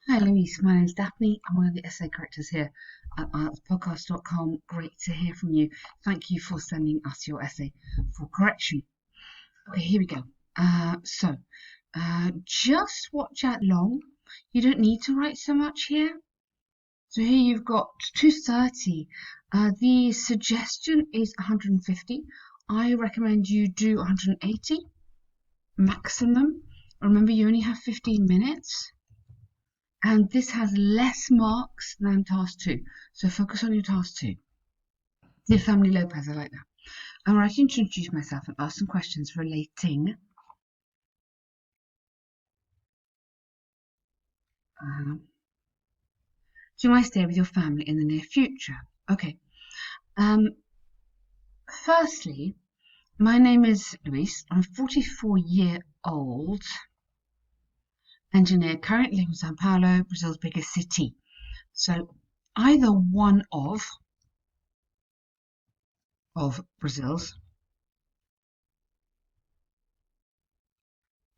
Hi Louise, my name is Daphne. I'm one of the essay correctors here at IELTSpodcast.com. Great to hear from you. Thank you for sending us your essay for correction. Okay, here we go. Just watch out long. You don't need to write so much here. So here you've got 230. The suggestion is 150. I recommend you do 180 maximum. Remember, you only have 15 minutes. And this has less marks than task 2. So focus on your task 2. Dear Family Lopez, I like that. I'm writing to introduce myself and ask some questions relating to my stay with your family in the near future. Okay. Firstly, my name is Luis. I'm a 44-year-old engineer currently living in Sao Paulo, Brazil's biggest city. So either one of Brazil's.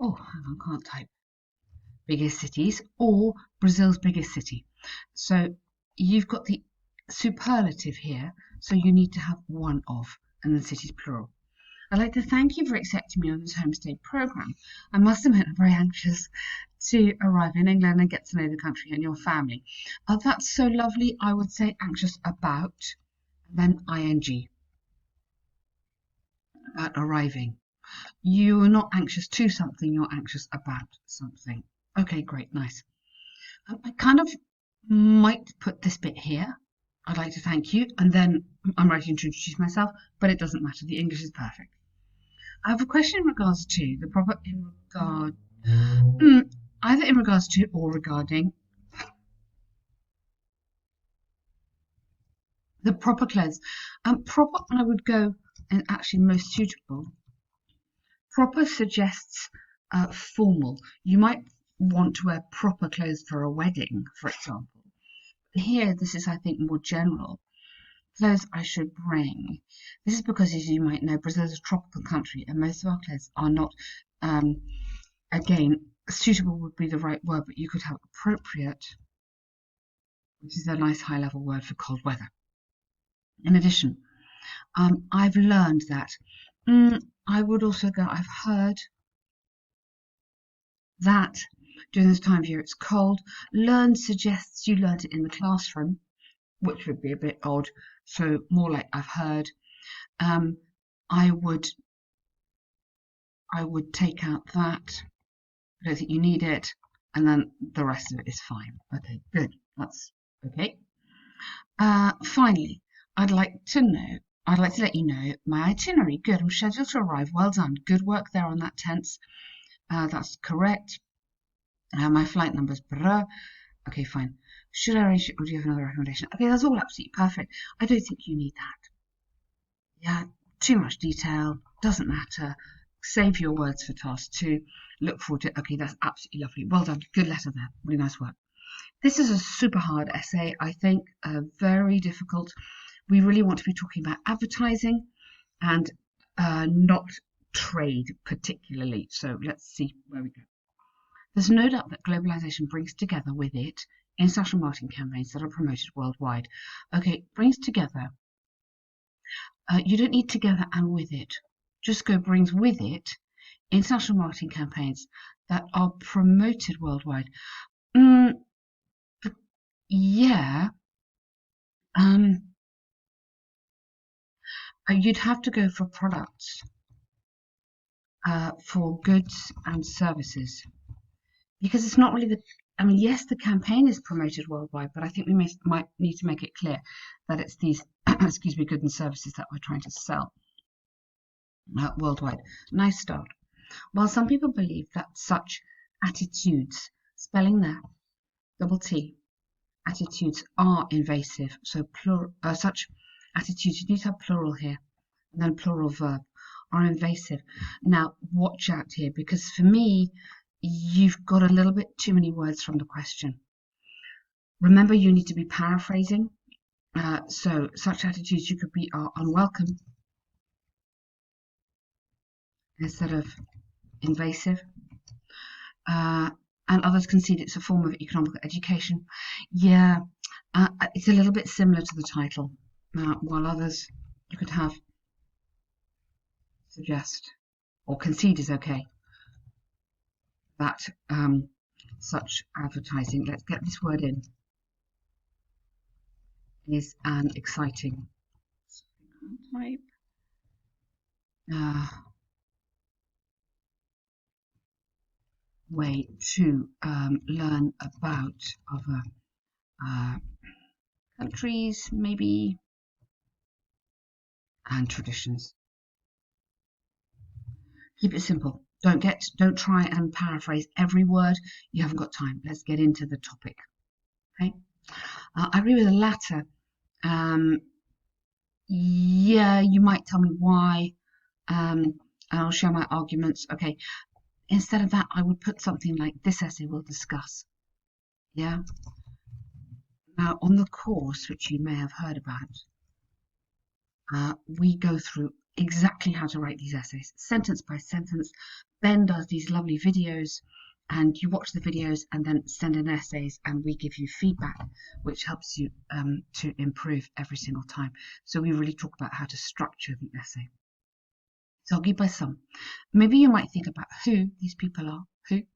Oh, hang on, can't type. Biggest cities or Brazil's biggest city. So you've got the superlative here, so you need to have one of, and the city's plural. I'd like to thank you for accepting me on this homestay program. I must admit I'm very anxious to arrive in England and get to know the country and your family. That's so lovely. I would say anxious about, then ing, about arriving. You're not anxious to something, you're anxious about something. Okay, great, nice. I kind of might put this bit here. I'd like to thank you, and then I'm ready to introduce myself, but it doesn't matter. The English is perfect. I have a question in regards to the proper in regard, either in regards to or regarding the proper clothes. Proper, I would go, and actually most suitable. Proper suggests formal. You might want to wear proper clothes for a wedding, for example. Here, this is, I think, more general. Clothes I should bring. This is because, as you might know, Brazil is a tropical country, and most of our clothes are not, again, suitable would be the right word, but you could have appropriate, which is a nice high-level word for cold weather. In addition, I've learned that I would also go, I've heard that during this time of year it's cold. Learn suggests you learned it in the classroom, which would be a bit odd. So more like I've heard. I would take out that. I don't think you need it, and then the rest of it is fine. Okay, good. That's okay. Finally, I'd like to let you know my itinerary. Good. I'm scheduled to arrive. Well done. Good work there on that tense. That's correct. My flight number's blah. Okay, fine. Should I arrange it or do you have another recommendation? Okay, that's all absolutely perfect. I don't think you need that. Yeah, too much detail. Doesn't matter. Save your words for task 2. Look forward to it. Okay, that's absolutely lovely. Well done. Good letter there. Really nice work. This is a super hard essay, I think, very difficult. We really want to be talking about advertising and not trade particularly. So let's see where we go. There's no doubt that globalization brings together with it international marketing campaigns that are promoted worldwide. Okay, brings together. You don't need together and with it. Just go brings with it international marketing campaigns that are promoted worldwide. Yeah. You'd have to go for products, for goods and services, because it's not really the. I mean, yes, the campaign is promoted worldwide, but I think we might need to make it clear that it's these, excuse me, goods and services that we're trying to sell worldwide. Nice start. While some people believe that such attitudes, spelling there, double T, attitudes are invasive, so such attitudes, you need to have plural here, and then plural verb, are invasive. Now, watch out here, because for me, you've got a little bit too many words from the question. Remember, you need to be paraphrasing. So such attitudes you could be are unwelcome instead of invasive. and others concede it's a form of economic education. Yeah, it's a little bit similar to the title, while others you could have suggest or concede is okay. That such advertising, let's get this word in, is an exciting type. Way to learn about other countries, maybe, and traditions. Keep it simple. Don't try and paraphrase every word. You haven't got time. Let's get into the topic. Okay. I agree with the latter. Yeah, you might tell me why, and I'll share my arguments. Okay. Instead of that, I would put something like this essay we'll discuss. Yeah. Now, on the course, which you may have heard about, we go through exactly how to write these essays, sentence by sentence. Ben does these lovely videos, and you watch the videos and then send in essays, and we give you feedback, which helps you to improve every single time. So we really talk about how to structure the essay. So I'll give by some. Maybe you might think about who these people are. Who?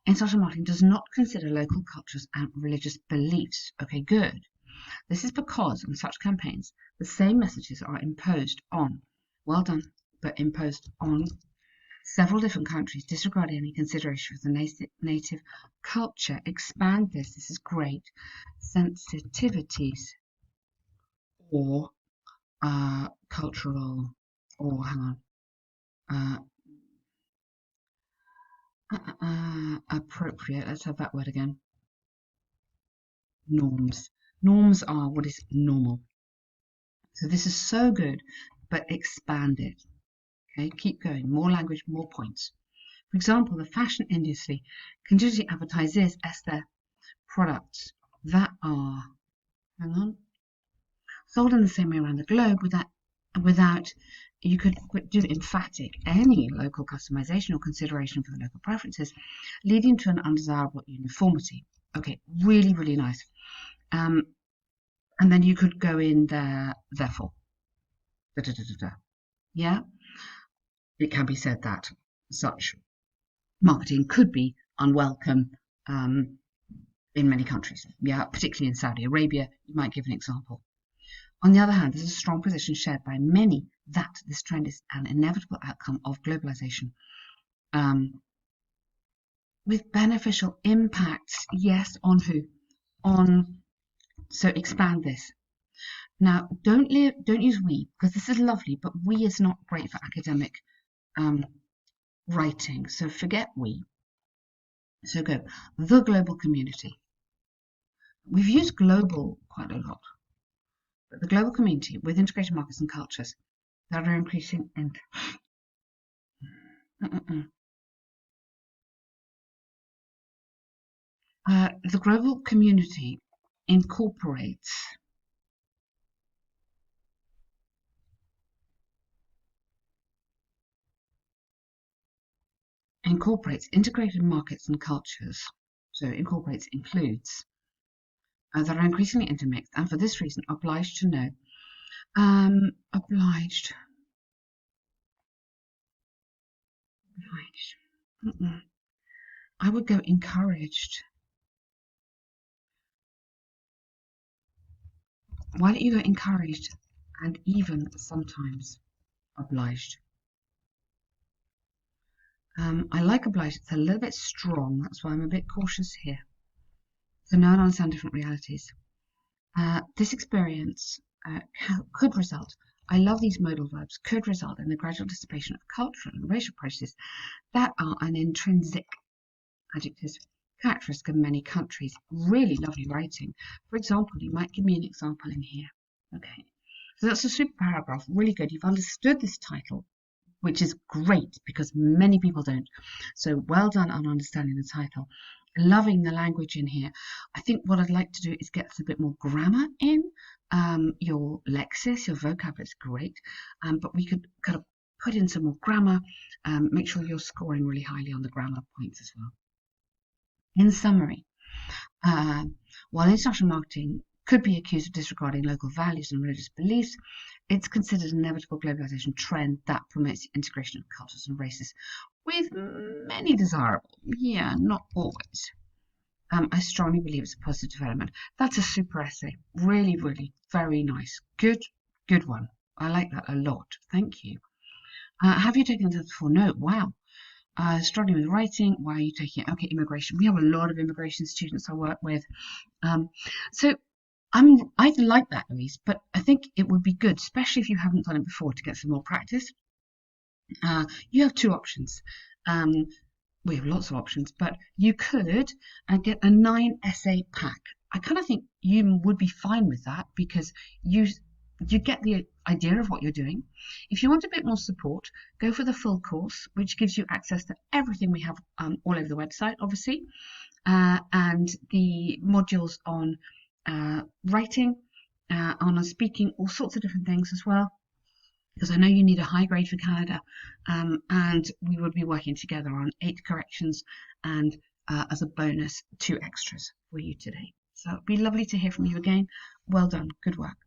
In social marketing does not consider local cultures and religious beliefs. Okay, good. This is because in such campaigns, the same messages are imposed on, well done, but imposed on several different countries, disregarding any consideration for the native culture. Expand this. This is great. Sensitivities or cultural, or hang on, appropriate. Let's have that word again. Norms. Norms are what is normal. So this is so good, but expand it. Okay, keep going. More language, more points. For example, the fashion industry continuously advertises as their products that are, hang on, sold in the same way around the globe without you could do emphatic any local customization or consideration for the local preferences, leading to an undesirable uniformity. Okay, really, really nice. And then you could go in there, therefore. Yeah, it can be said that such marketing could be unwelcome in many countries. Yeah, particularly in Saudi Arabia, you might give an example. On the other hand, there's a strong position shared by many that this trend is an inevitable outcome of globalization. With beneficial impacts, yes, on who? On, so expand this. Now, don't use we, because this is lovely, but we is not great for academic writing. So forget we. So go, the global community. We've used global quite a lot, but the global community with integrated markets and cultures that are increasing in the global community incorporates integrated markets and cultures. So includes that are increasingly intermixed, and for this reason obliged to know. Obliged. I would go encouraged. Why don't you go encouraged and even sometimes obliged? I like obliged. It's a little bit strong. That's why I'm a bit cautious here. So know and understand different realities. This experience could result, I love these modal verbs, could result in the gradual dissipation of cultural and racial prejudices that are an intrinsic adjectives characteristic of many countries. Really lovely writing. For example, you might give me an example in here. Okay, so that's a super paragraph, really good. You've understood this title, which is great because many people don't. So well done on understanding the title. Loving the language in here. I think what I'd like to do is get a bit more grammar in. Your lexis, your vocab is great, but we could kind of put in some more grammar. Make sure you're scoring really highly on the grammar points as well. In summary, while international marketing could be accused of disregarding local values and religious beliefs, it's considered an inevitable globalization trend that promotes the integration of cultures and races, with many desirable, yeah, not always. I strongly believe it's a positive development. That's a super essay. Really, really very nice. Good one. I like that a lot. Thank you. Have you taken this before? No. Wow. Struggling with writing. Why are you taking it? Okay, immigration. We have a lot of immigration students I work with. Um, so I like that, Louise, but I think it would be good, especially if you haven't done it before, to get some more practice. You have two options. Um, we have lots of options, but you could get a 9 essay pack. I kind of think you would be fine with that because you get the idea of what you're doing. If you want a bit more support, go for the full course, which gives you access to everything we have all over the website, obviously, and the modules on writing, on speaking, all sorts of different things as well, because I know you need a high grade for Canada, and we would be working together on 8 corrections and as a bonus 2 extras for you today. So it'd be lovely to hear from you again. Well done. Good work.